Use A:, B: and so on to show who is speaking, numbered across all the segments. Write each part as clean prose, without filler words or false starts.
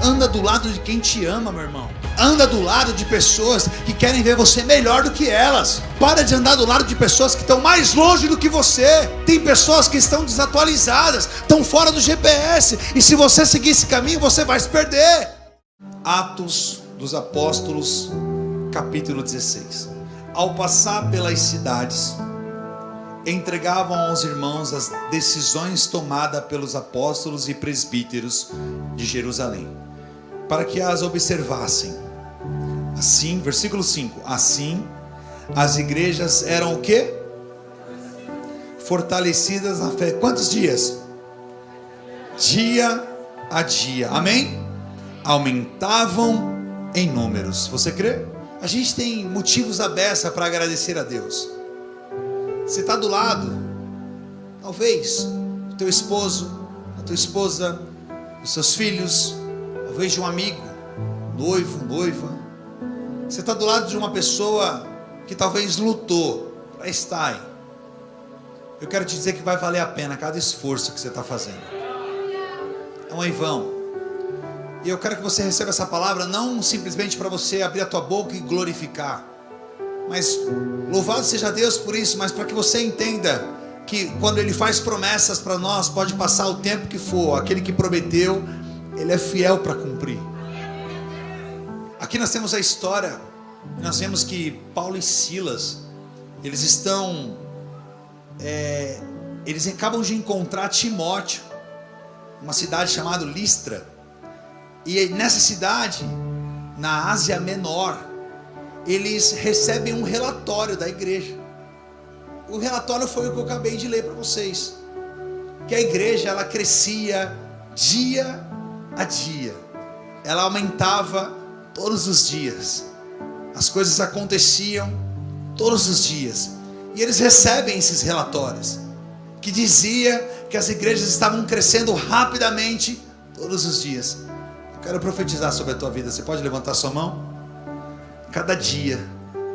A: anda do lado de quem te ama, meu irmão. Anda do lado de pessoas que querem ver você melhor do que elas. Para de andar do lado de pessoas que estão mais longe do que você. Tem pessoas que estão desatualizadas, estão fora do GPS, e se você seguir esse caminho, você vai se perder. Atos dos Apóstolos, capítulo 16. Ao passar pelas cidades, entregavam aos irmãos as decisões tomadas pelos apóstolos e presbíteros de Jerusalém, para que as observassem. Assim, versículo 5, assim as igrejas eram o quê? Fortalecidas na fé. Quantos dias? Dia a dia, amém? Aumentavam em números. Você crê? A gente tem motivos à beça para agradecer a Deus. Você está do lado, talvez, do teu esposo, da tua esposa, dos seus filhos, talvez de um amigo, noivo, noiva. Você está do lado de uma pessoa que talvez lutou para estar aí. Eu quero te dizer que vai valer a pena cada esforço que você está fazendo. Não é em vão. E eu quero que você receba essa palavra não simplesmente para você abrir a tua boca e glorificar, mas louvado seja Deus por isso, mas para que você entenda que quando Ele faz promessas para nós, pode passar o tempo que for, aquele que prometeu, Ele é fiel para cumprir. Aqui nós temos a história, nós vemos que Paulo e Silas, eles acabam de encontrar Timóteo, uma cidade chamada Listra, e nessa cidade, na Ásia Menor, eles recebem um relatório da igreja. O relatório foi o que eu acabei de ler para vocês, que a igreja ela crescia dia a dia, ela aumentava todos os dias, as coisas aconteciam todos os dias, e eles recebem esses relatórios, que dizia que as igrejas estavam crescendo rapidamente todos os dias. Eu quero profetizar sobre a tua vida, você pode levantar sua mão? Cada dia,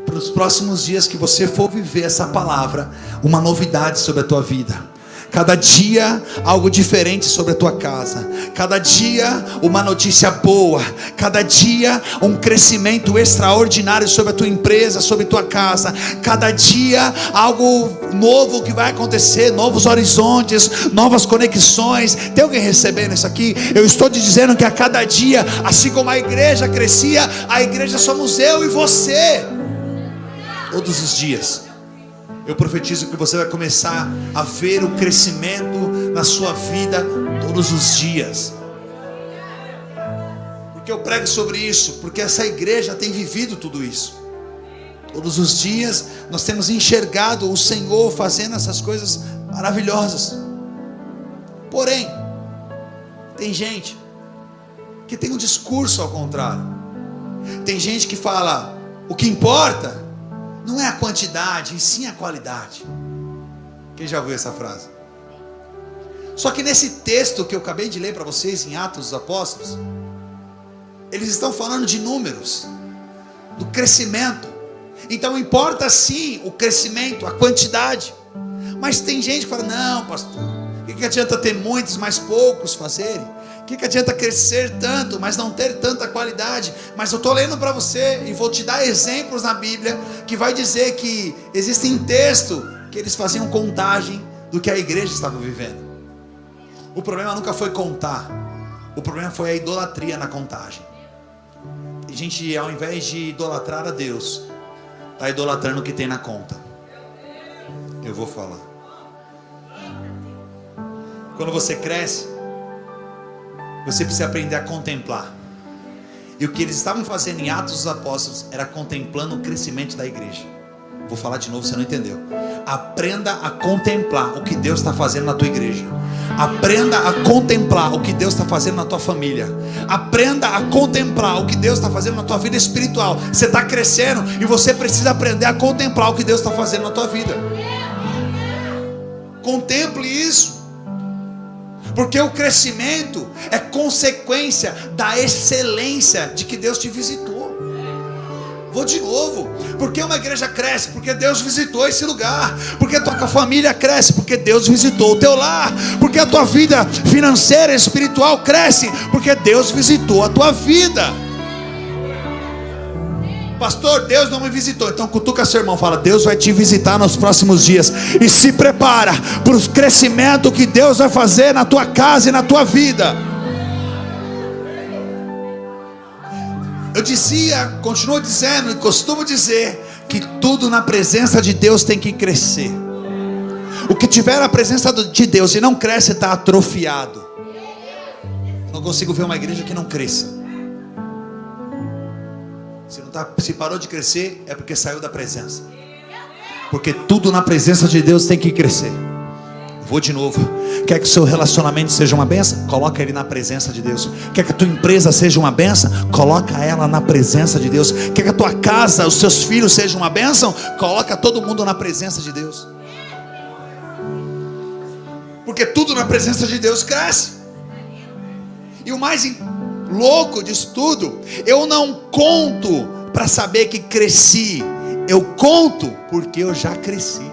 A: para os próximos dias que você for viver essa palavra, uma novidade sobre a tua vida. Cada dia algo diferente sobre a tua casa. Cada dia uma notícia boa. Cada dia um crescimento extraordinário sobre a tua empresa, sobre a tua casa. Cada dia algo novo que vai acontecer, novos horizontes, novas conexões. Tem alguém recebendo isso aqui? Eu estou te dizendo que a cada dia, assim como a igreja crescia, a igreja somos eu e você. Todos os dias. Eu profetizo que você vai começar a ver o crescimento na sua vida todos os dias. Porque eu prego sobre isso, porque essa igreja tem vivido tudo isso. Todos os dias nós temos enxergado o Senhor fazendo essas coisas maravilhosas. Porém, tem gente que tem um discurso ao contrário. Tem gente que fala, o que importa não é a quantidade, e sim a qualidade. Quem já ouviu essa frase? Só que nesse texto que eu acabei de ler para vocês, em Atos dos Apóstolos, eles estão falando de números, do crescimento. Então importa sim o crescimento, a quantidade. Mas tem gente que fala, não pastor, o que adianta ter muitos, mas poucos fazerem? O que adianta crescer tanto, mas não ter tanta qualidade? Mas eu estou lendo para você e vou te dar exemplos na Bíblia que vai dizer que existem textos que eles faziam contagem do que a igreja estava vivendo. O problema nunca foi contar, o problema foi a idolatria na contagem. A gente, ao invés de idolatrar a Deus, está idolatrando o que tem na conta. Eu vou falar. Quando você cresce, você precisa aprender a contemplar. E o que eles estavam fazendo em Atos dos Apóstolos era contemplando o crescimento da igreja. Vou falar de novo, você não entendeu. Aprenda a contemplar o que Deus está fazendo na tua igreja. Aprenda a contemplar o que Deus está fazendo na tua família. Aprenda a contemplar o que Deus está fazendo na tua vida espiritual. Você está crescendo e você precisa aprender a contemplar o que Deus está fazendo na tua vida. Contemple isso. Porque o crescimento é consequência da excelência de que Deus te visitou. Vou de novo. Porque uma igreja cresce? Porque Deus visitou esse lugar. Porque a tua família cresce? Porque Deus visitou o teu lar. Porque a tua vida financeira e espiritual cresce? Porque Deus visitou a tua vida. Pastor, Deus não me visitou. Então cutuca seu irmão, fala: Deus vai te visitar nos próximos dias. E se prepara para o crescimento que Deus vai fazer na tua casa e na tua vida. Eu dizia, continuo dizendo e costumo dizer que tudo na presença de Deus tem que crescer. O que tiver na presença de Deus e não cresce está atrofiado. Não consigo ver uma igreja que não cresça. Se parou de crescer é porque saiu da presença. Porque tudo na presença de Deus tem que crescer. Vou de novo. Quer que o seu relacionamento seja uma bênção? Coloca ele na presença de Deus. Quer que a tua empresa seja uma bênção? Coloca ela na presença de Deus. Quer que a tua casa, os seus filhos sejam uma bênção? Coloca todo mundo na presença de Deus. Porque tudo na presença de Deus cresce. E o mais louco disso tudo, eu não conto para saber que cresci. Eu conto porque eu já cresci.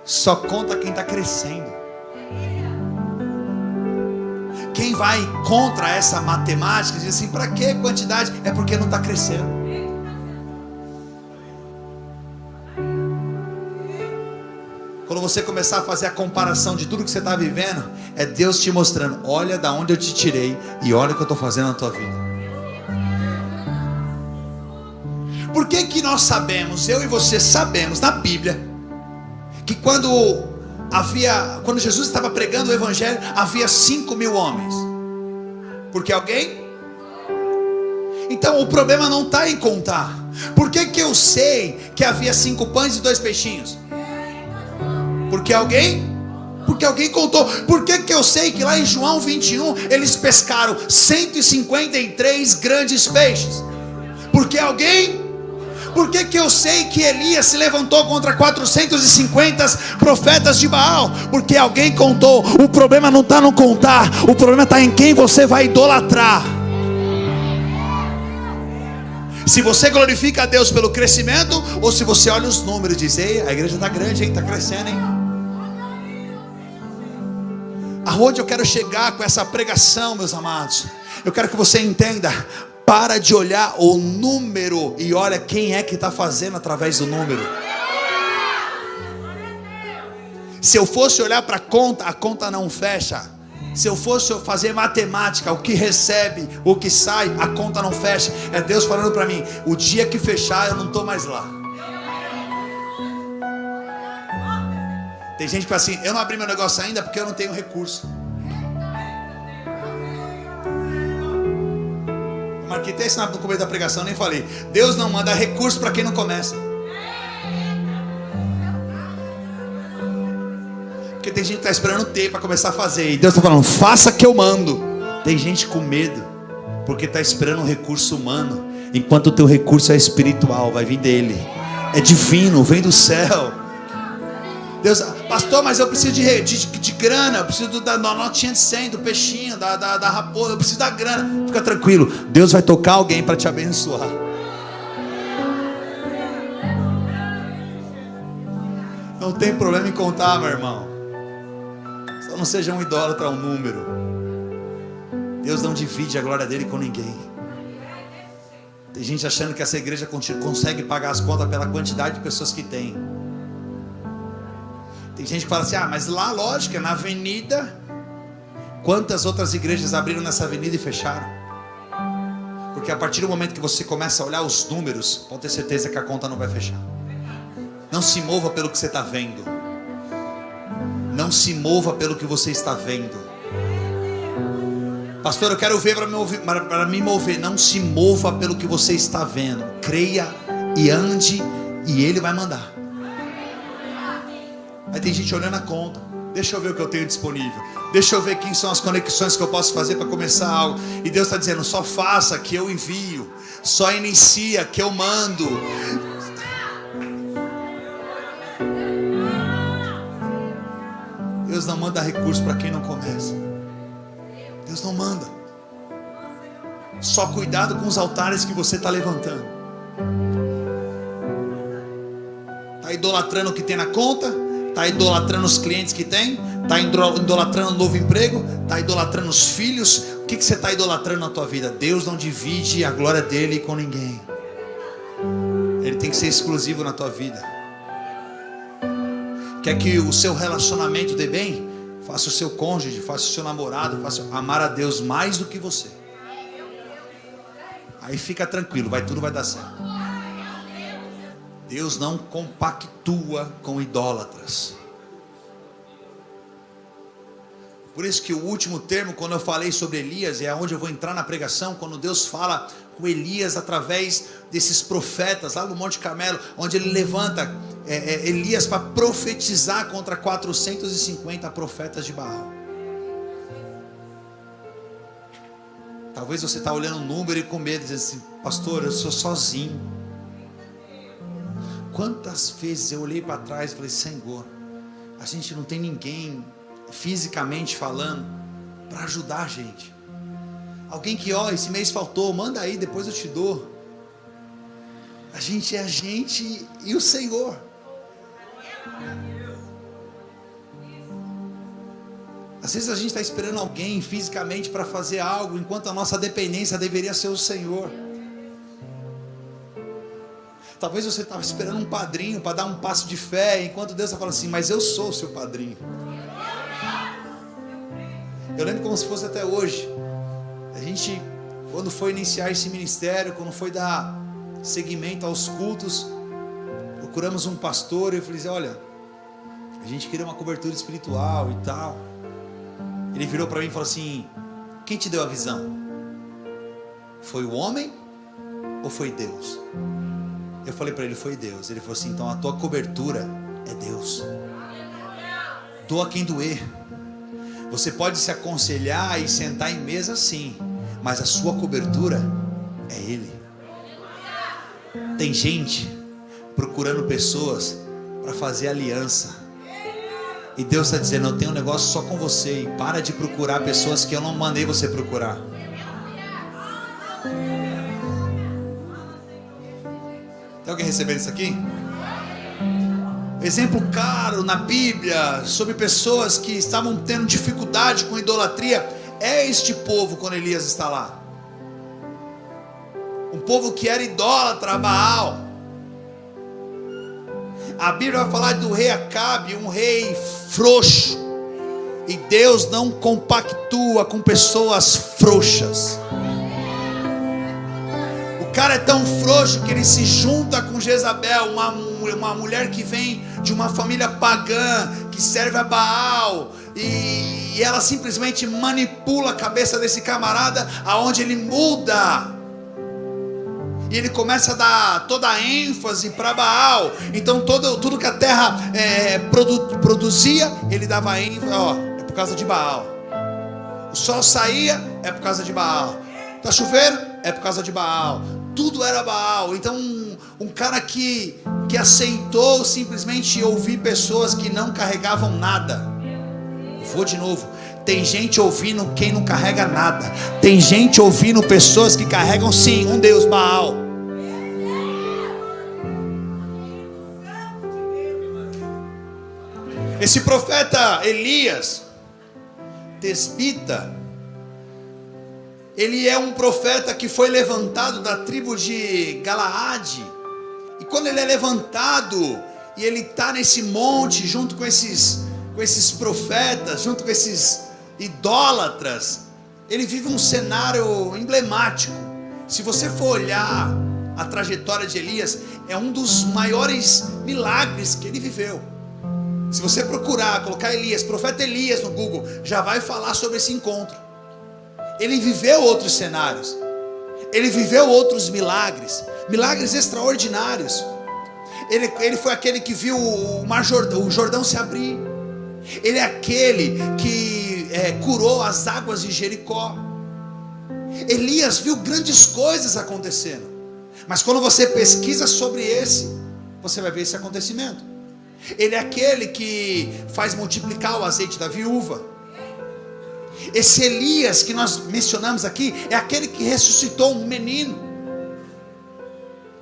A: Só conta quem está crescendo. Quem vai contra essa matemática diz assim: para que quantidade? É porque não está crescendo. Quando você começar a fazer a comparação de tudo que você está vivendo, é Deus te mostrando: olha da onde eu te tirei e olha o que eu estou fazendo na tua vida. Por que que nós sabemos, eu e você sabemos na Bíblia, que quando Jesus estava pregando o evangelho, havia 5.000 homens? Porque alguém? Então o problema não está em contar. Por que que eu sei que havia 5 pães e 2 peixinhos? Porque alguém? Porque alguém contou. Por que que eu sei que lá em João 21 eles pescaram 153 grandes peixes? Porque alguém? Por que que eu sei que Elias se levantou contra 450 profetas de Baal? Porque alguém contou. O problema não está no contar, o problema está em quem você vai idolatrar. Se você glorifica a Deus pelo crescimento, ou se você olha os números e diz: ei, a igreja está grande, hein? Está crescendo, hein? Aonde eu quero chegar com essa pregação, meus amados? Eu quero que você entenda. Para de olhar o número e olha quem é que está fazendo através do número. Se eu fosse olhar para a conta não fecha. Se eu fosse fazer matemática, o que recebe, o que sai, a conta não fecha. É Deus falando para mim: o dia que fechar eu não estou mais lá. Tem gente que fala assim: eu não abri meu negócio ainda porque eu não tenho recurso. Marquei até isso no começo da pregação, nem falei. Deus não manda recurso para quem não começa. Porque tem gente que está esperando ter para começar a fazer, e Deus está falando: faça que eu mando. Tem gente com medo porque está esperando um recurso humano, enquanto o teu recurso é espiritual, vai vir dele, é divino, vem do céu. Deus: pastor, mas eu preciso de grana, eu preciso da notinha de 100, do peixinho, da raposa, eu preciso da grana. Fica tranquilo, Deus vai tocar alguém para te abençoar. Não tem problema em contar, meu irmão. Só não seja um idólatra, um número. Deus não divide a glória dele com ninguém. Tem gente achando que essa igreja consegue pagar as contas pela quantidade de pessoas que tem. Tem gente que fala assim: mas lá, lógico, é na avenida. Quantas outras igrejas abriram nessa avenida e fecharam? Porque a partir do momento que você começa a olhar os números, pode ter certeza que a conta não vai fechar. Não se mova pelo que você está vendo. Não se mova pelo que você está vendo. Pastor, eu quero ver para me mover. Não se mova pelo que você está vendo. Creia e ande, e Ele vai mandar. Aí tem gente olhando a conta. Deixa eu ver o que eu tenho disponível. Deixa eu ver quem são as conexões que eu posso fazer para começar algo. E Deus está dizendo: só faça que eu envio. Só inicia que eu mando. Deus não manda recurso para quem não começa. Deus não manda. Só cuidado com os altares que você está levantando. Está idolatrando o que tem na conta? Está idolatrando os clientes que tem? Está idolatrando o novo emprego? Está idolatrando os filhos? O que você está idolatrando na tua vida? Deus não divide a glória dele com ninguém. Ele tem que ser exclusivo na tua vida. Quer que o seu relacionamento dê bem? Faça o seu cônjuge, faça o seu namorado, faça amar a Deus mais do que você. Aí fica tranquilo, tudo vai dar certo. Deus não compactua com idólatras. Por isso que o último termo, quando eu falei sobre Elias, é onde eu vou entrar na pregação, quando Deus fala com Elias através desses profetas, lá no Monte Carmelo, onde ele levanta Elias para profetizar contra 450 profetas de Baal. Talvez você está olhando o número e com medo, dizendo assim: pastor, eu sou sozinho. Quantas vezes eu olhei para trás e falei: Senhor, a gente não tem ninguém, fisicamente falando, para ajudar a gente. Alguém que, esse mês faltou, manda aí, depois eu te dou. A gente é a gente e o Senhor. Às vezes a gente está esperando alguém fisicamente para fazer algo, enquanto a nossa dependência deveria ser o Senhor. Talvez você estava esperando um padrinho para dar um passo de fé, enquanto Deus está falando assim: mas eu sou o seu padrinho. Eu lembro como se fosse até hoje. A gente, quando foi iniciar esse ministério, quando foi dar seguimento aos cultos, procuramos um pastor e eu falei: olha, a gente queria uma cobertura espiritual e tal. Ele virou para mim e falou assim: quem te deu a visão? Foi o homem ou foi Deus? Eu falei para ele: foi Deus. Ele falou assim: então a tua cobertura é Deus. Doa quem doer. Você pode se aconselhar e sentar em mesa, sim, mas a sua cobertura é Ele. Tem gente procurando pessoas para fazer aliança, e Deus está dizendo: eu tenho um negócio só com você, e para de procurar pessoas que eu não mandei você procurar. Tem alguém recebendo isso aqui? Exemplo claro na Bíblia sobre pessoas que estavam tendo dificuldade com idolatria é este povo quando Elias está lá. Um povo que era idólatra a Baal. A Bíblia vai falar do rei Acabe, um rei frouxo. E Deus não compactua com pessoas frouxas. O cara é tão frouxo que ele se junta com Jezabel, uma mulher que vem de uma família pagã, que serve a Baal, e ela simplesmente manipula a cabeça desse camarada, aonde ele muda, e ele começa a dar toda a ênfase para Baal. Então tudo que a terra produzia, ele dava ênfase: é por causa de Baal. O sol saía, é por causa de Baal. Tá chovendo, é por causa de Baal. Tudo era Baal. Então um cara que aceitou simplesmente ouvir pessoas que não carregavam nada. Vou de novo: tem gente ouvindo quem não carrega nada. Tem gente ouvindo pessoas que carregam sim um Deus, Baal. Esse profeta Elias, Tesbita, ele é um profeta que foi levantado da tribo de Galaade. E quando ele é levantado e ele está nesse monte junto com esses profetas, junto com esses idólatras, ele vive um cenário emblemático. Se você for olhar a trajetória de Elias, é um dos maiores milagres que ele viveu. Se você procurar, colocar Elias, profeta Elias no Google, já vai falar sobre esse encontro. Ele viveu outros cenários, ele viveu outros milagres extraordinários. Ele foi aquele que viu o Jordão se abrir. Ele é aquele que curou as águas de Jericó. Elias viu grandes coisas acontecendo. Mas quando você pesquisa sobre você vai ver esse acontecimento. Ele é aquele que faz multiplicar o azeite da viúva. Esse Elias que nós mencionamos aqui é aquele que ressuscitou um menino.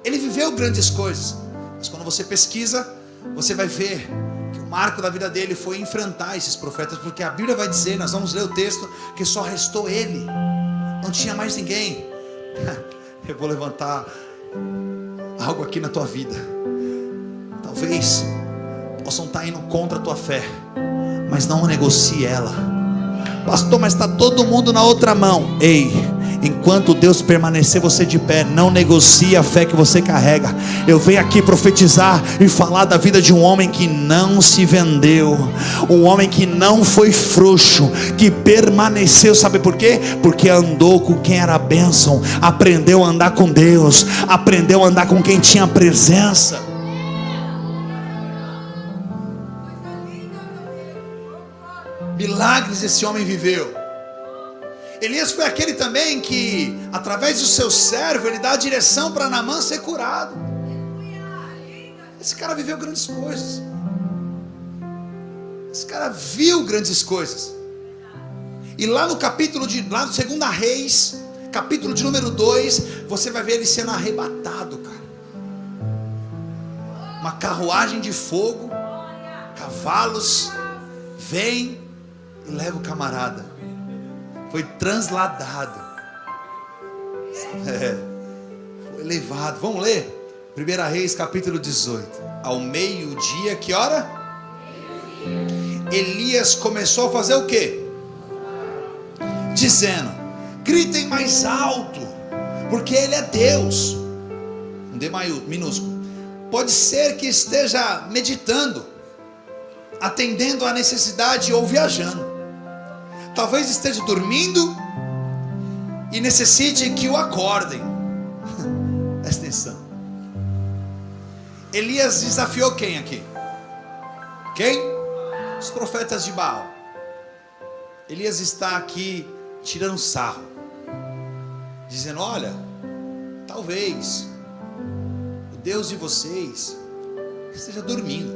A: Ele viveu grandes coisas, mas quando você pesquisa, você vai ver que o marco da vida dele foi enfrentar esses profetas, porque a Bíblia vai dizer, nós vamos ler o texto, que só restou ele, não tinha mais ninguém. Eu vou levantar algo aqui na tua vida. Talvez possam estar indo contra a tua fé, mas não negocie ela. Pastor, mas está todo mundo na outra mão. Ei, enquanto Deus permanecer você de pé, não negocie a fé que você carrega. Eu venho aqui profetizar e falar da vida de um homem que não se vendeu, um homem que não foi frouxo, que permaneceu. Sabe por quê? Porque andou com quem era bênção, aprendeu a andar com Deus, aprendeu a andar com quem tinha presença. Milagres esse homem viveu. Elias foi aquele também que, através do seu servo, ele dá a direção para Naamã ser curado. Esse cara viveu grandes coisas. Esse cara viu grandes coisas. E lá no capítulo lá no 2 Reis, capítulo de número 2, você vai ver ele sendo arrebatado, cara. Uma carruagem de fogo, cavalos, vem e leva o camarada. Foi transladado. Foi levado. Vamos ler? 1 Reis capítulo 18. Ao meio-dia, que hora? Elias começou a fazer o quê? Dizendo: gritem mais alto, porque ele é Deus. Um D minúsculo. Pode ser que esteja meditando, atendendo à necessidade ou viajando. Talvez esteja dormindo e necessite que o acordem. Presta atenção. Elias desafiou quem aqui? Quem? Os profetas de Baal. Elias está aqui tirando sarro, dizendo: olha, talvez o Deus de vocês esteja dormindo.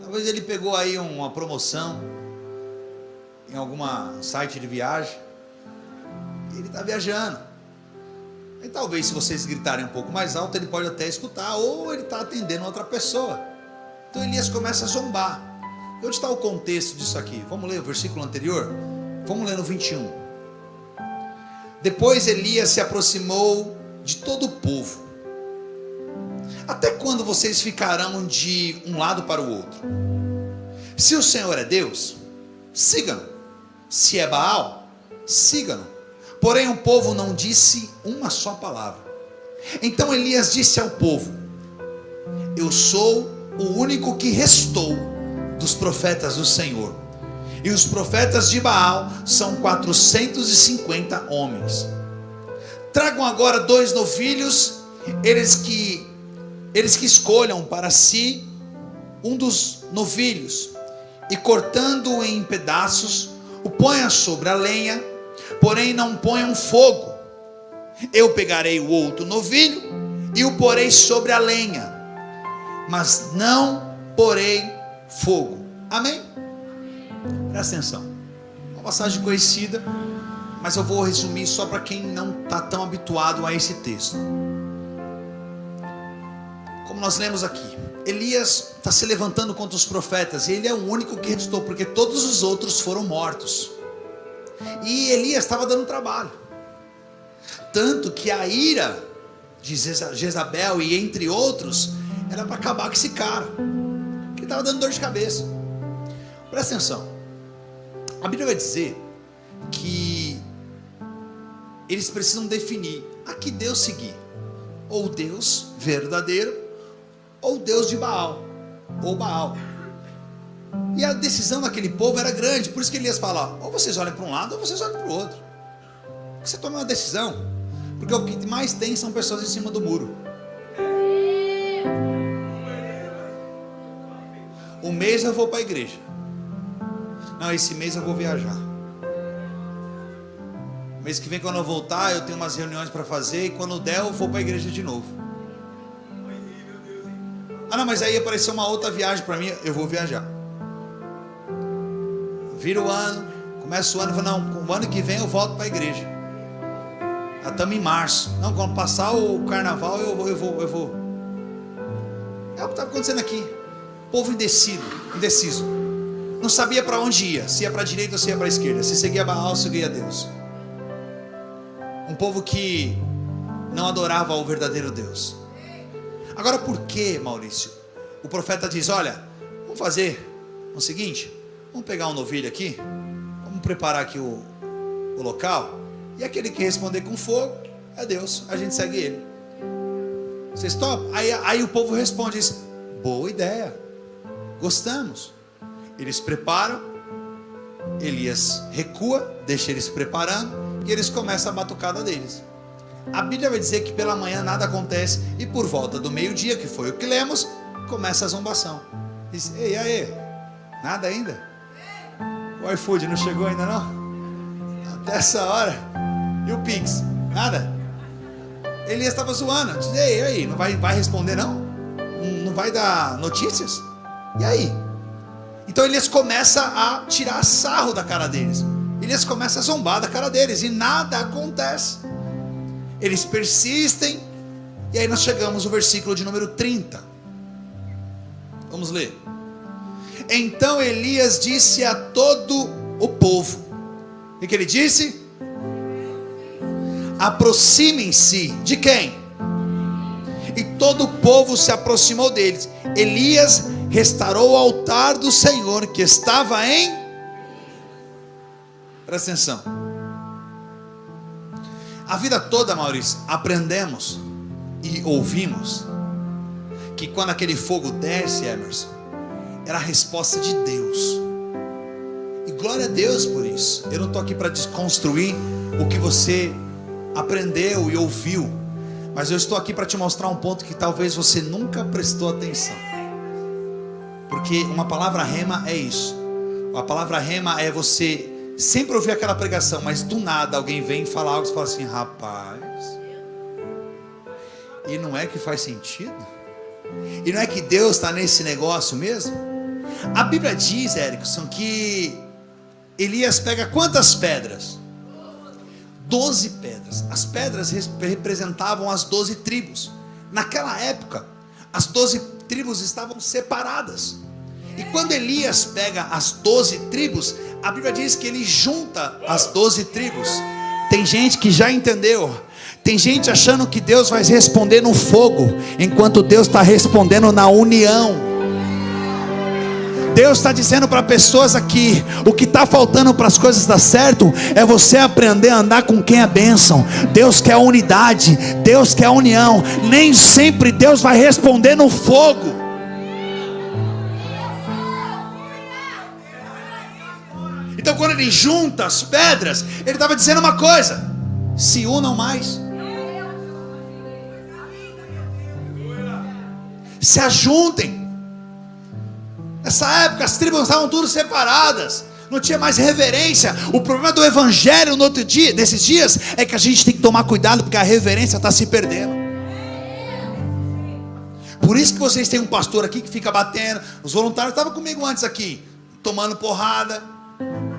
A: Talvez ele pegou aí uma promoção em algum site de viagem, e ele está viajando. E talvez, se vocês gritarem um pouco mais alto, ele pode até escutar, ou ele está atendendo outra pessoa. Então Elias começa a zombar. E onde está o contexto disso aqui? Vamos ler o versículo anterior? Vamos ler no 21. Depois Elias se aproximou de todo o povo. Até quando vocês ficarão de um lado para o outro? Se o Senhor é Deus, siga-no. Se é Baal, siga-no. Porém o povo não disse uma só palavra. Então Elias disse ao povo: eu sou o único que restou dos profetas do Senhor, e os profetas de Baal são 450 homens. Tragam agora 2 novilhos, eles que escolham para si um dos novilhos, e cortando-o em pedaços, o ponha sobre a lenha, porém não ponham fogo. Eu pegarei o outro novilho e o porei sobre a lenha, mas não porei fogo. Amém? Presta atenção. Uma passagem conhecida, mas eu vou resumir só para quem não está tão habituado a esse texto. Como nós lemos aqui, Elias está se levantando contra os profetas, e ele é o único que restou, porque todos os outros foram mortos. E Elias estava dando trabalho, tanto que a ira de Jezabel e entre outros era para acabar com esse cara, que estava dando dor de cabeça. Presta atenção. A Bíblia vai dizer que eles precisam definir a que Deus seguir: ou Deus verdadeiro, ou Deus de Baal, ou Baal. E a decisão daquele povo era grande. Por isso que Elias fala: ou vocês olham para um lado, ou vocês olham para o outro. Você toma uma decisão, porque o que mais tem são pessoas em cima do muro. Um mês eu vou para a igreja. Não, esse mês eu vou viajar. Mês que vem, quando eu voltar, eu tenho umas reuniões para fazer, e quando der eu vou para a igreja de novo. Ah não, mas aí apareceu uma outra viagem para mim, eu vou viajar. Vira o ano, Começa o ano e fala, não, o ano que vem eu volto para a igreja. Já estamos em março. Não, quando passar o carnaval eu vou. É o que está acontecendo aqui. Povo indeciso. Não sabia para onde ia. Se ia para a direita ou se ia para a esquerda. Se seguia Baal ou se seguia Deus. Um povo que não adorava o verdadeiro Deus. Agora por que, Maurício? O profeta diz, olha, vamos fazer o seguinte. Vamos pegar um novilho aqui. Vamos preparar aqui o local. E aquele que responder com fogo é Deus. A gente segue ele. Vocês topam? Aí o povo responde, diz, boa ideia. Gostamos. Eles preparam. Elias recua, deixa eles preparando. E eles começam a batucada deles. A Bíblia vai dizer que pela manhã nada acontece. E por volta do meio-dia, que foi o que lemos, começa a zombação. Diz, ei, aí, nada ainda? O iFood não chegou ainda não? Até essa hora. E o Pix? Nada? Elias estava zoando. Diz, ei, aí, não vai responder não? Não vai dar notícias? E aí? Então Elias começa a tirar sarro da cara deles. Elias começa a zombar da cara deles. E nada acontece. Eles persistem. E aí nós chegamos no versículo de número 30. Vamos ler. Então Elias disse a todo o povo. O que ele disse? Aproximem-se de quem? E todo o povo se aproximou deles. Elias restaurou o altar do Senhor que estava em... Presta atenção. A vida toda, Maurício, aprendemos e ouvimos que quando aquele fogo desce, Emerson, era a resposta de Deus. E glória a Deus por isso. Eu não estou aqui para desconstruir o que você aprendeu e ouviu, mas eu estou aqui para te mostrar um ponto que talvez você nunca prestou atenção. Porque uma palavra rema é isso. A palavra rema é você sempre ouvir aquela pregação, mas do nada alguém vem e fala algo e você fala assim, rapaz, e não é que faz sentido? E não é que Deus está nesse negócio mesmo? A Bíblia diz, Erickson, que Elias pega quantas pedras? 12 pedras. As pedras representavam as 12 tribos. Naquela época, as 12 tribos estavam separadas. E quando Elias pega as 12 tribos, a Bíblia diz que ele junta as 12 tribos. Tem gente que já entendeu. Tem gente achando que Deus vai responder no fogo, enquanto Deus está respondendo na união. Deus está dizendo para pessoas aqui, o que está faltando para as coisas dar certo, é você aprender a andar com quem é bênção. Deus quer unidade, Deus quer união. Nem sempre Deus vai responder no fogo. Então quando ele junta as pedras, ele estava dizendo uma coisa: se unam mais, se ajuntem. Nessa época as tribos estavam todas separadas, não tinha mais reverência. O problema do evangelho no outro dia, nesses dias, é que a gente tem que tomar cuidado, porque a reverência está se perdendo. Por isso que vocês têm um pastor aqui que fica batendo. Os voluntários estavam comigo antes aqui, tomando porrada,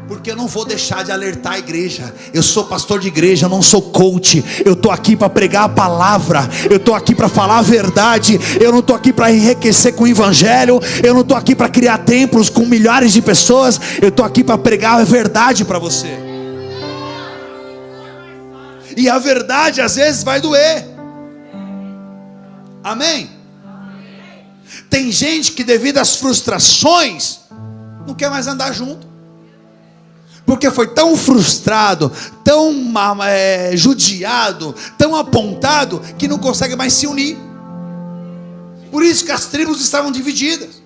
A: porque eu não vou deixar de alertar a igreja. Eu sou pastor de igreja, eu não sou coach. Eu estou aqui para pregar a palavra. Eu estou aqui para falar a verdade. Eu não estou aqui para enriquecer com o evangelho. Eu não estou aqui para criar templos com milhares de pessoas. Eu estou aqui para pregar a verdade para você. E a verdade às vezes vai doer. Amém? Tem gente que devido às frustrações não quer mais andar junto, porque foi tão frustrado, tão judiado, tão apontado, que não consegue mais se unir. Por isso que as tribos estavam divididas.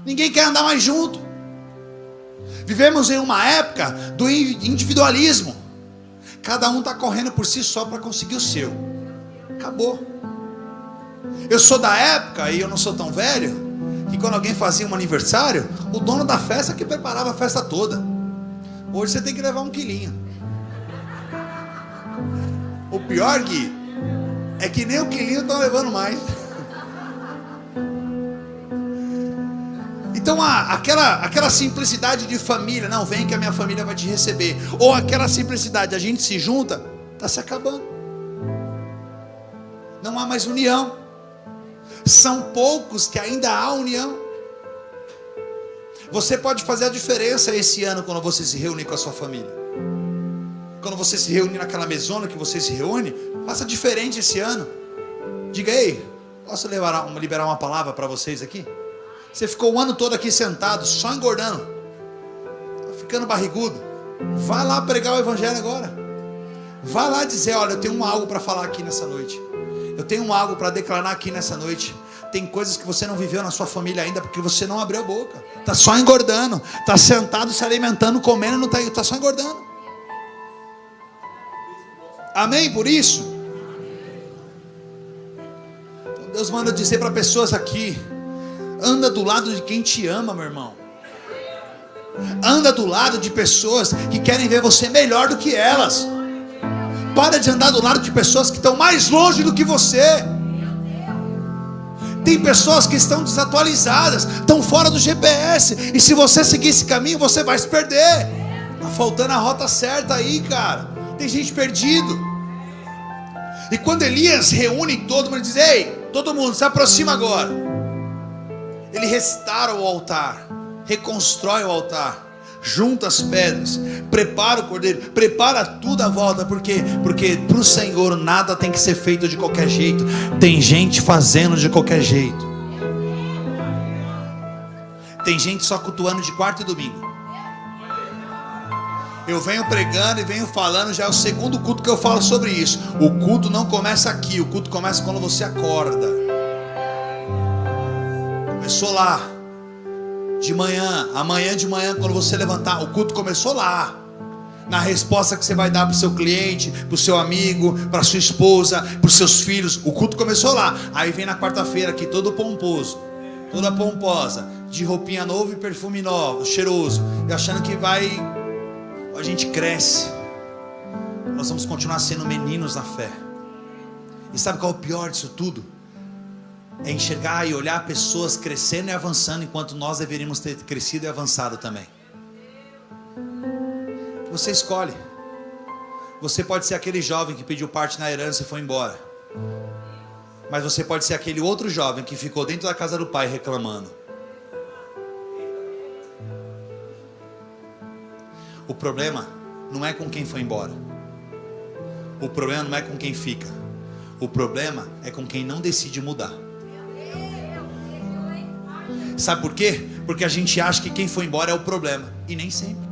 A: Ninguém quer andar mais junto. Vivemos em uma época do individualismo. Cada um está correndo por si só para conseguir o seu. Acabou. Eu sou da época, e eu não sou tão velho, que quando alguém fazia um aniversário, o dono da festa que preparava a festa toda. Hoje você tem que levar 1 quilinho. O pior, Gui, é que nem 1 quilinho estão levando mais. Então aquela simplicidade de família, não, vem que a minha família vai te receber, ou aquela simplicidade, a gente se junta, está se acabando. Não há mais união. São poucos que ainda há união. Você pode fazer a diferença esse ano quando você se reunir com a sua família. Quando você se reunir naquela mesona que você se reúne, faça diferente esse ano. Diga, ei, posso liberar uma palavra para vocês aqui? Você ficou o ano todo aqui sentado, só engordando, tá ficando barrigudo. Vai lá pregar o evangelho agora. Vai lá dizer, olha, eu tenho algo para falar aqui nessa noite. Eu tenho algo para declarar aqui nessa noite. Tem coisas que você não viveu na sua família ainda, porque você não abriu a boca. Está só engordando. Está sentado, se alimentando, comendo, não está só engordando. Amém por isso? Então Deus manda dizer para pessoas aqui, anda do lado de quem te ama, meu irmão. Anda do lado de pessoas que querem ver você melhor do que elas. Para de andar do lado de pessoas que estão mais longe do que você. Tem pessoas que estão desatualizadas, estão fora do GPS, e se você seguir esse caminho, você vai se perder. Está faltando a rota certa aí, cara. Tem gente perdido. E quando Elias reúne todo mundo e diz, ei, todo mundo se aproxima agora. Ele restaura o altar, reconstrói o altar, junta as pedras, prepara o cordeiro, prepara tudo à volta. Porque para o Senhor nada tem que ser feito de qualquer jeito. Tem gente fazendo de qualquer jeito. Tem gente só cultuando de quarta e domingo. Eu venho pregando e venho falando, já é o segundo culto que eu falo sobre isso. O culto não começa aqui, o culto começa quando você acorda. Começou lá de manhã, amanhã de manhã, quando você levantar, o culto começou lá. Na resposta que você vai dar para o seu cliente, para o seu amigo, para a sua esposa, para os seus filhos, o culto começou lá. Aí vem na quarta-feira aqui, todo pomposo, toda pomposa, de roupinha nova e perfume novo, cheiroso, e achando que a gente cresce. Nós vamos continuar sendo meninos na fé. E sabe qual é o pior disso tudo? É enxergar e olhar pessoas crescendo e avançando, enquanto nós deveríamos ter crescido e avançado também. Você escolhe. Você pode ser aquele jovem que pediu parte na herança e foi embora, mas você pode ser aquele outro jovem que ficou dentro da casa do pai reclamando. O problema não é com quem foi embora. O problema não é com quem fica. O problema é com quem não decide mudar. Sabe por quê? Porque a gente acha que quem foi embora é o problema, e nem sempre.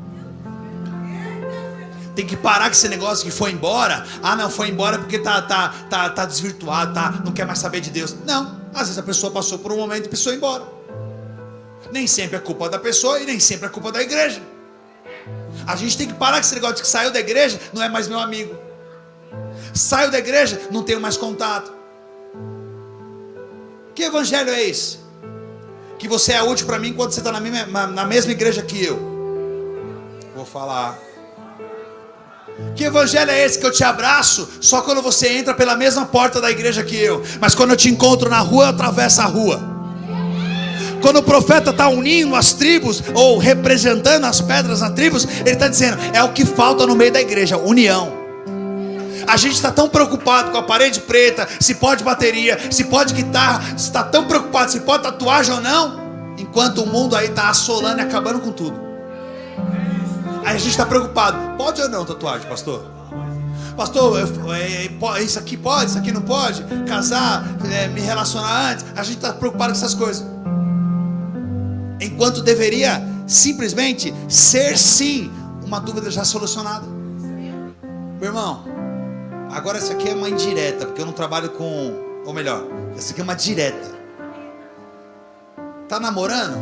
A: Tem que parar com esse negócio que foi embora. Ah, não, foi embora porque tá desvirtuado, não quer mais saber de Deus. Não, às vezes a pessoa passou por um momento e a pessoa foi embora. Nem sempre é culpa da pessoa e nem sempre é culpa da igreja. A gente tem que parar com esse negócio de que saiu da igreja, não é mais meu amigo. Saiu da igreja, não tenho mais contato. Que evangelho é esse? Que você é útil para mim quando você está na mesma igreja que eu. Vou falar. Que evangelho é esse que eu te abraço só quando você entra pela mesma porta da igreja que eu, mas quando eu te encontro na rua, eu atravesso a rua? Quando o profeta está unindo as tribos, ou representando as pedras nas tribos, ele está dizendo, é o que falta no meio da igreja, união. A gente está tão preocupado com a parede preta, se pode bateria, se pode guitarra, está tão preocupado se pode tatuagem ou não, enquanto o mundo aí está assolando e acabando com tudo. Aí a gente está preocupado, pode ou não tatuagem, pastor? Pastor, isso aqui pode, isso aqui não pode? Casar, me relacionar antes? A gente está preocupado com essas coisas, enquanto deveria simplesmente ser sim uma dúvida já solucionada. Meu irmão, agora essa aqui é uma indireta, porque eu não trabalho com, ou melhor, essa aqui é uma direta. Tá namorando?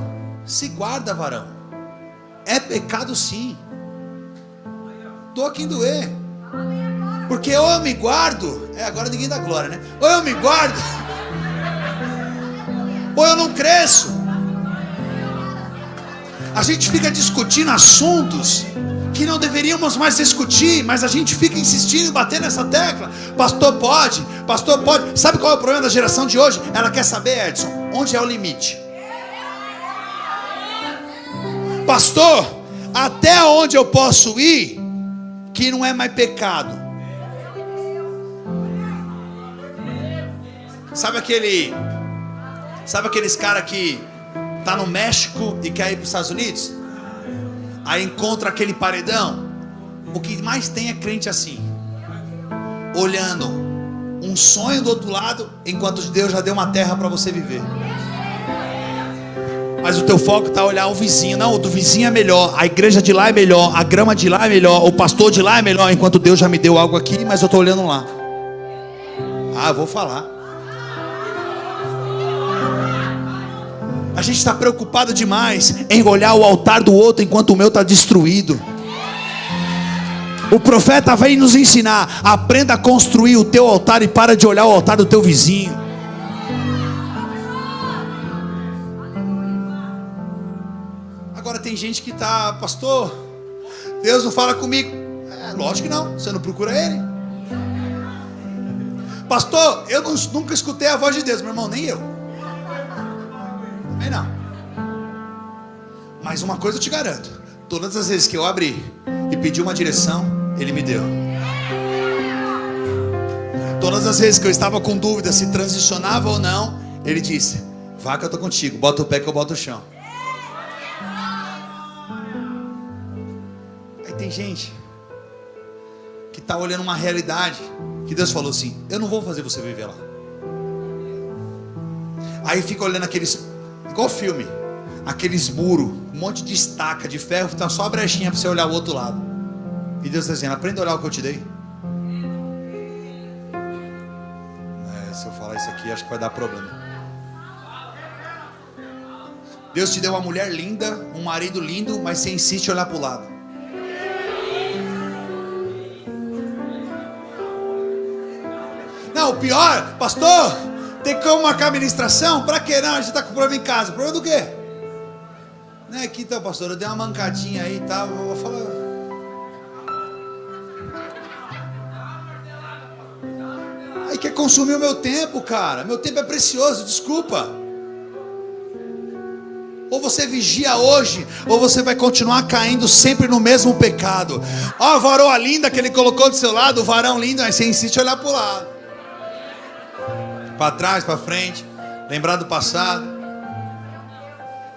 A: Se guarda, varão. É pecado sim. Doa quem doer. Porque ou eu me guardo, agora ninguém dá glória, né? Ou eu me guardo, ou eu não cresço. A gente fica discutindo assuntos que não deveríamos mais discutir, mas a gente fica insistindo e batendo nessa tecla. Pastor pode, pastor pode. Sabe qual é o problema da geração de hoje? Ela quer saber, Edson, onde é o limite? Pastor, até onde eu posso ir que não é mais pecado? Sabe aqueles caras que tá no México e quer ir para os Estados Unidos? Aí encontra aquele paredão. O que mais tem é crente assim, olhando um sonho do outro lado, enquanto Deus já deu uma terra para você viver. Mas o teu foco está a olhar o vizinho. Não, o do vizinho é melhor, a igreja de lá é melhor, a grama de lá é melhor, o pastor de lá é melhor, enquanto Deus já me deu algo aqui, mas eu estou olhando lá. Ah, eu vou falar. A gente está preocupado demais em olhar o altar do outro enquanto o meu está destruído. O profeta vem nos ensinar: aprenda a construir o teu altar e para de olhar o altar do teu vizinho. Agora tem gente que está: pastor, Deus não fala comigo. Lógico que não, você não procura Ele. Pastor, eu nunca escutei a voz de Deus. Meu irmão, nem eu. Também não. Mas uma coisa eu te garanto: todas as vezes que eu abri e pedi uma direção, Ele me deu. Todas as vezes que eu estava com dúvida se transicionava ou não, Ele disse: vá que eu estou contigo, bota o pé que eu boto o chão. Aí tem gente que está olhando uma realidade que Deus falou assim: eu não vou fazer você viver lá. Aí fica olhando aqueles, igual filme, aqueles muros, um monte de estaca de ferro, tá só a brechinha para você olhar o outro lado. E Deus está dizendo: aprenda a olhar o que eu te dei. Se eu falar isso aqui, acho que vai dar problema. Deus te deu uma mulher linda, um marido lindo, mas você insiste em olhar para o lado. Não, o pior, pastor, tem como marcar ministração? Para que não? A gente está com problema em casa. Problema do quê? Não é aqui então, pastor, eu dei uma mancadinha aí e tal. Eu vou falar. Aí quer consumir o meu tempo, cara. Meu tempo é precioso, desculpa. Ou você vigia hoje, ou você vai continuar caindo sempre no mesmo pecado. Ó, a varoa linda que Ele colocou do seu lado, o varão lindo, aí você insiste em olhar para o lado, para trás, para frente, lembrar do passado.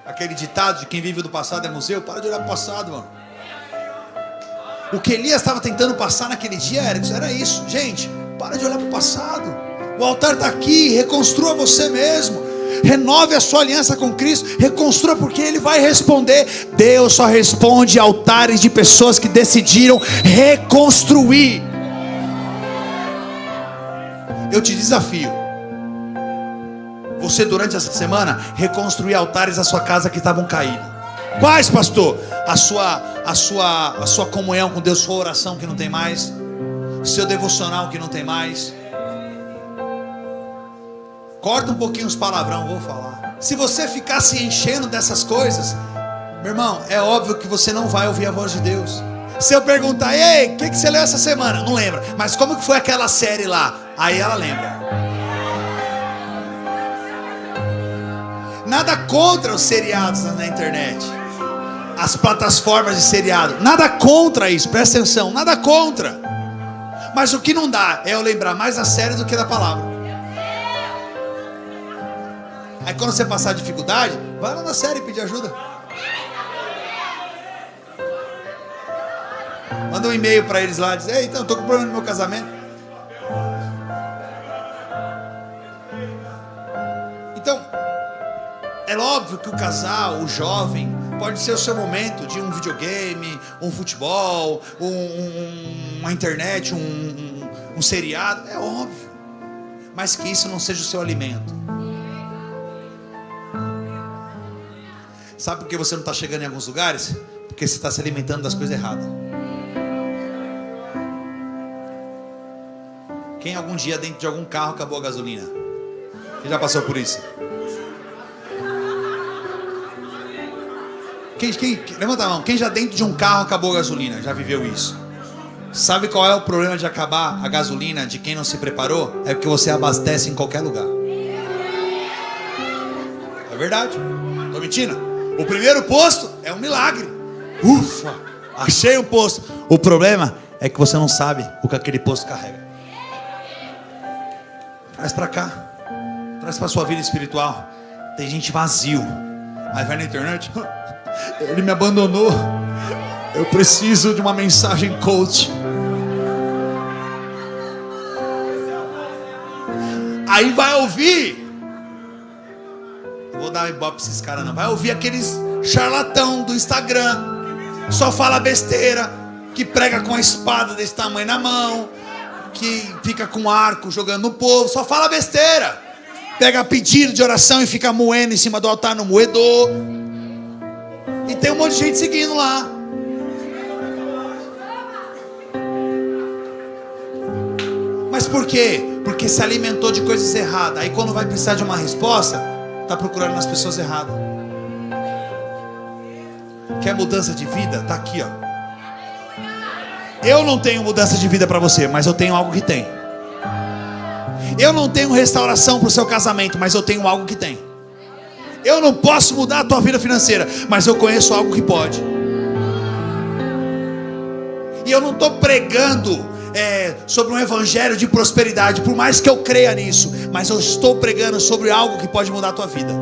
A: Aquele ditado de quem vive do passado é museu. Para de olhar para o passado, mano. O que Elias estava tentando passar naquele dia era isso. Gente, para de olhar para o passado. O altar está aqui, reconstrua você mesmo. Renove a sua aliança com Cristo. Reconstrua, porque Ele vai responder. Deus só responde a altares de pessoas que decidiram reconstruir. Eu te desafio, você durante essa semana, reconstruir altares da sua casa que estavam caídos. Quais, pastor? A sua comunhão com Deus, sua oração que não tem mais, seu devocional que não tem mais. Corta um pouquinho os palavrão, vou falar. Se você ficar se enchendo dessas coisas, meu irmão, é óbvio que você não vai ouvir a voz de Deus. Se eu perguntar: ei, o que você leu essa semana? Não lembra. Mas como que foi aquela série lá? Aí ela lembra. Nada contra os seriados na internet, as plataformas de seriado, nada contra isso, presta atenção, nada contra. Mas o que não dá é eu lembrar mais da série do que da palavra. Aí quando você passar dificuldade, vai lá na série pedir ajuda. Manda um e-mail para eles lá, diz: ei, então, estou com problema no meu casamento. Então, é óbvio que o casal, o jovem, pode ser o seu momento de um videogame, um futebol, uma internet, um seriado, é óbvio. Mas que isso não seja o seu alimento. Sabe por que você não está chegando em alguns lugares? Porque você está se alimentando das coisas erradas. Quem algum dia dentro de algum carro acabou a gasolina? Quem já passou por isso? Levanta a mão. Quem já dentro de um carro acabou a gasolina? Já viveu isso? Sabe qual é o problema de acabar a gasolina de quem não se preparou? É porque você abastece em qualquer lugar. É verdade. Estou mentindo? O primeiro posto é milagre. Ufa, achei um poço. O problema é que você não sabe o que aquele poço carrega. Traz para cá. Traz para sua vida espiritual. Tem gente vazio. Aí vai na internet. Ele me abandonou. Eu preciso de uma mensagem coach. Aí vai ouvir. Não vou dar ibope pra esses caras não. Vai ouvir aqueles charlatão do Instagram. Só fala besteira. Que prega com a espada desse tamanho na mão. Que fica com arco jogando no povo. Só fala besteira. Pega pedido de oração e fica moendo em cima do altar no moedor. E tem um monte de gente seguindo lá. Mas por quê? Porque se alimentou de coisas erradas. Aí quando vai precisar de uma resposta, está procurando nas pessoas erradas. Quer mudança de vida? Está aqui, ó. Eu não tenho mudança de vida para você, mas eu tenho algo que tem. Eu não tenho restauração para o seu casamento, mas eu tenho algo que tem. Eu não posso mudar a tua vida financeira, mas eu conheço algo que pode. E eu não estou pregando sobre um evangelho de prosperidade, por mais que eu creia nisso, mas eu estou pregando sobre algo que pode mudar a tua vida.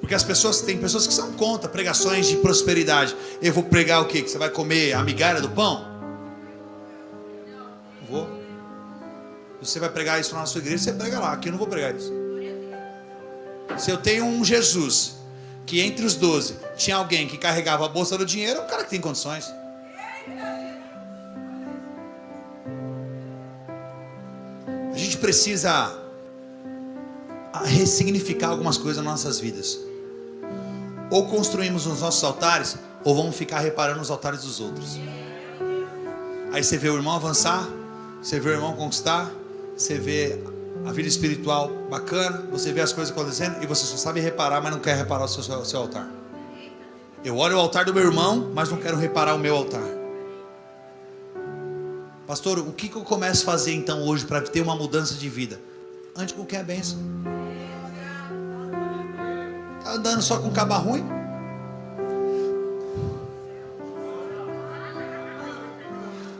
A: Porque tem pessoas que são contra pregações de prosperidade. Eu vou pregar o quê? Que você vai comer a migalha do pão? Não vou. Você vai pregar isso na sua igreja, você prega lá. Aqui eu não vou pregar isso. Se eu tenho um Jesus que entre os 12 tinha alguém que carregava a bolsa do dinheiro, é um cara que tem condições. A gente precisa ressignificar algumas coisas nas nossas vidas. Ou construímos os nossos altares, ou vamos ficar reparando os altares dos outros. Aí você vê o irmão avançar, você vê o irmão conquistar, você vê a vida espiritual bacana, você vê as coisas acontecendo e você só sabe reparar, mas não quer reparar o seu altar. Eu olho o altar do meu irmão, mas não quero reparar o meu altar. Pastor, o que eu começo a fazer então hoje para ter uma mudança de vida? Ande com quem é bênção. Está andando só com caba ruim?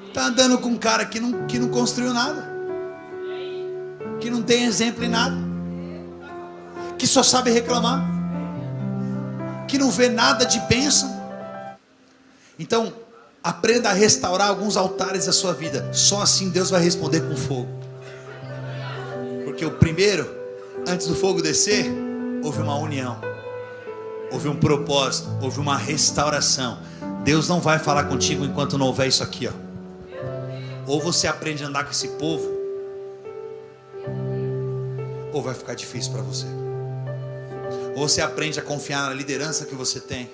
A: Está andando com um cara que não construiu nada, que não tem exemplo em nada, que só sabe reclamar, que não vê nada de bênção. Então, aprenda a restaurar alguns altares da sua vida. Só assim Deus vai responder com fogo. Porque o primeiro, antes do fogo descer, houve uma união, houve um propósito, houve uma restauração. Deus não vai falar contigo enquanto não houver isso aqui, ó. Ou você aprende a andar com esse povo, ou vai ficar difícil para você. Ou você aprende a confiar na liderança que você tem,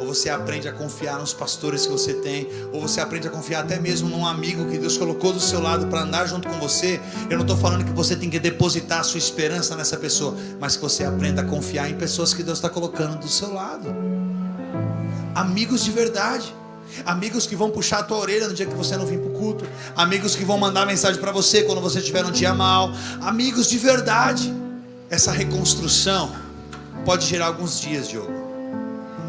A: ou você aprende a confiar nos pastores que você tem, ou você aprende a confiar até mesmo num amigo que Deus colocou do seu lado para andar junto com você. Eu não estou falando que você tem que depositar a sua esperança nessa pessoa, mas que você aprenda a confiar em pessoas que Deus está colocando do seu lado. Amigos de verdade. Amigos que vão puxar a tua orelha no dia que você não vir para o culto. Amigos que vão mandar mensagem para você quando você estiver num dia mal. Amigos de verdade. Essa reconstrução pode gerar alguns dias, Diogo.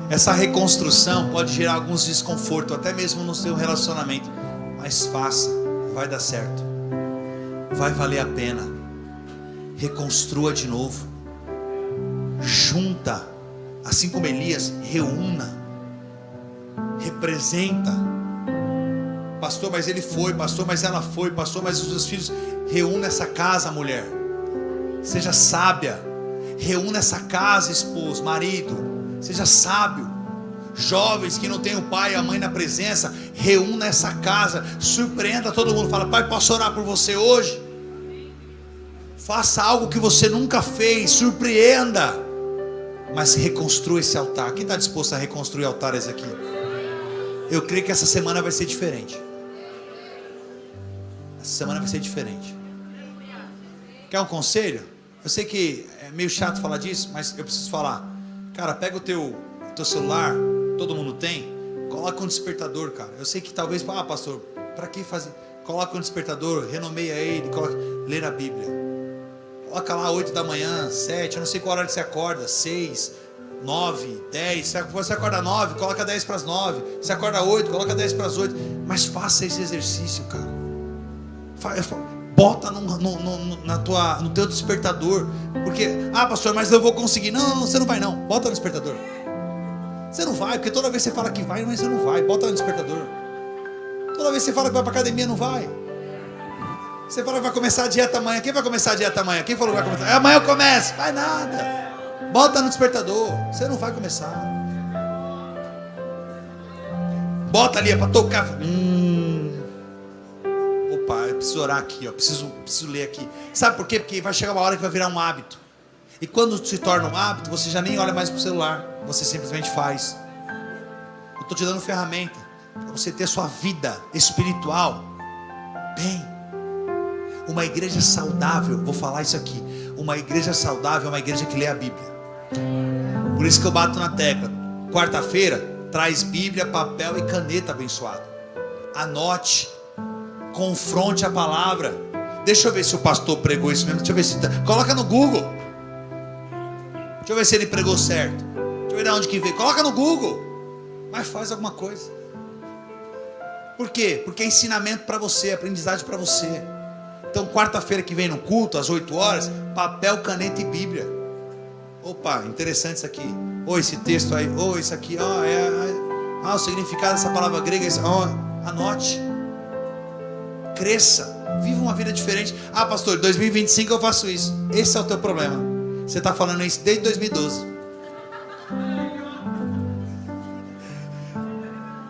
A: Essa reconstrução pode gerar alguns desconfortos, até mesmo no seu relacionamento. Mas faça, vai dar certo. Vai valer a pena. Reconstrua de novo. Junta. Assim como Elias, reúna. Representa. Pastor, mas ele foi. Pastor, mas ela foi. Pastor, mas os seus filhos. Reúna essa casa, mulher. Seja sábia. Reúna essa casa, esposo, marido. Seja sábio. Jovens que não têm o pai e a mãe na presença, reúna essa casa. Surpreenda todo mundo. Fala: pai, posso orar por você hoje? Faça algo que você nunca fez. Surpreenda. Mas reconstrua esse altar. Quem está disposto a reconstruir altares aqui? Eu creio que essa semana vai ser diferente. Essa semana vai ser diferente. Quer um conselho? Eu sei que é meio chato falar disso, mas eu preciso falar. Cara, pega o teu celular, todo mundo tem, coloca um despertador, cara. Eu sei que talvez, pastor, para que fazer? Coloca um despertador, renomeia ele, ler a Bíblia. Coloca lá 8 da manhã, 7, eu não sei qual hora você acorda, 6. 9, 10, se você acorda 9, coloca 10 para as 9, se acorda 8, coloca 10 para as 8, mas faça esse exercício, cara. Bota no teu despertador, porque, pastor, mas eu vou conseguir. Não, você não vai não, bota no despertador. Você não vai, porque toda vez você fala que vai, mas você não vai, bota no despertador. Toda vez você fala que vai para academia, não vai. Você fala que vai começar a dieta amanhã, quem vai começar a dieta amanhã? Quem falou que vai começar? Amanhã eu começo, vai nada. Bota no despertador, você não vai começar. Bota ali, é para tocar. Opa, eu preciso orar aqui, ó. Preciso ler aqui. Sabe por quê? Porque vai chegar uma hora que vai virar um hábito. E quando se torna um hábito, você já nem olha mais para o celular. Você simplesmente faz. Eu estou te dando ferramenta para você ter sua vida espiritual bem. Uma igreja saudável, vou falar isso aqui. Uma igreja saudável é uma igreja que lê a Bíblia. Por isso que eu bato na tecla. Quarta-feira, traz Bíblia, papel e caneta abençoado. Anote. Confronte a palavra. Deixa eu ver se o pastor pregou isso mesmo. Deixa eu ver se coloca no Google. Deixa eu ver se ele pregou certo. Deixa eu ver de onde que veio. Coloca no Google. Mas faz alguma coisa. Por quê? Porque é ensinamento para você, aprendizagem para você. Então quarta-feira que vem no culto, às 8 horas, papel, caneta e Bíblia. Opa, interessante isso aqui. Esse texto aí, isso aqui, o significado dessa palavra grega, anote. Cresça, viva uma vida diferente. Pastor, 2025 eu faço isso. Esse é o teu problema. Você está falando isso desde 2012.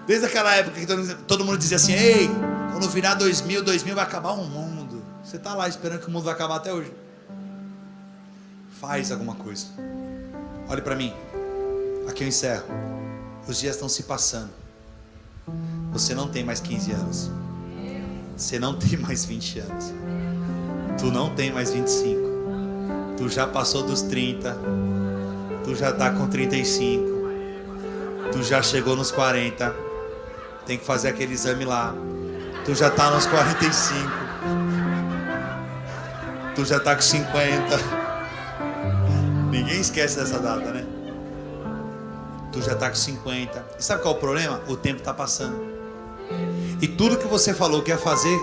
A: Desde aquela época que todo mundo dizia assim: ei, quando virar 2000 vai acabar o mundo. Você está lá esperando que o mundo vai acabar até hoje. Faz alguma coisa. Olhe para mim. Aqui eu encerro. Os dias estão se passando. Você não tem mais 15 anos. Você não tem mais 20 anos. Tu não tem mais 25. Tu já passou dos 30. Tu já está com 35. Tu já chegou nos 40. Tem que fazer aquele exame lá. Tu já está nos 45. Tu já está com 50. Ninguém esquece dessa data, né? Tu já está com 50. E sabe qual é o problema? O tempo está passando. E tudo que você falou que ia fazer,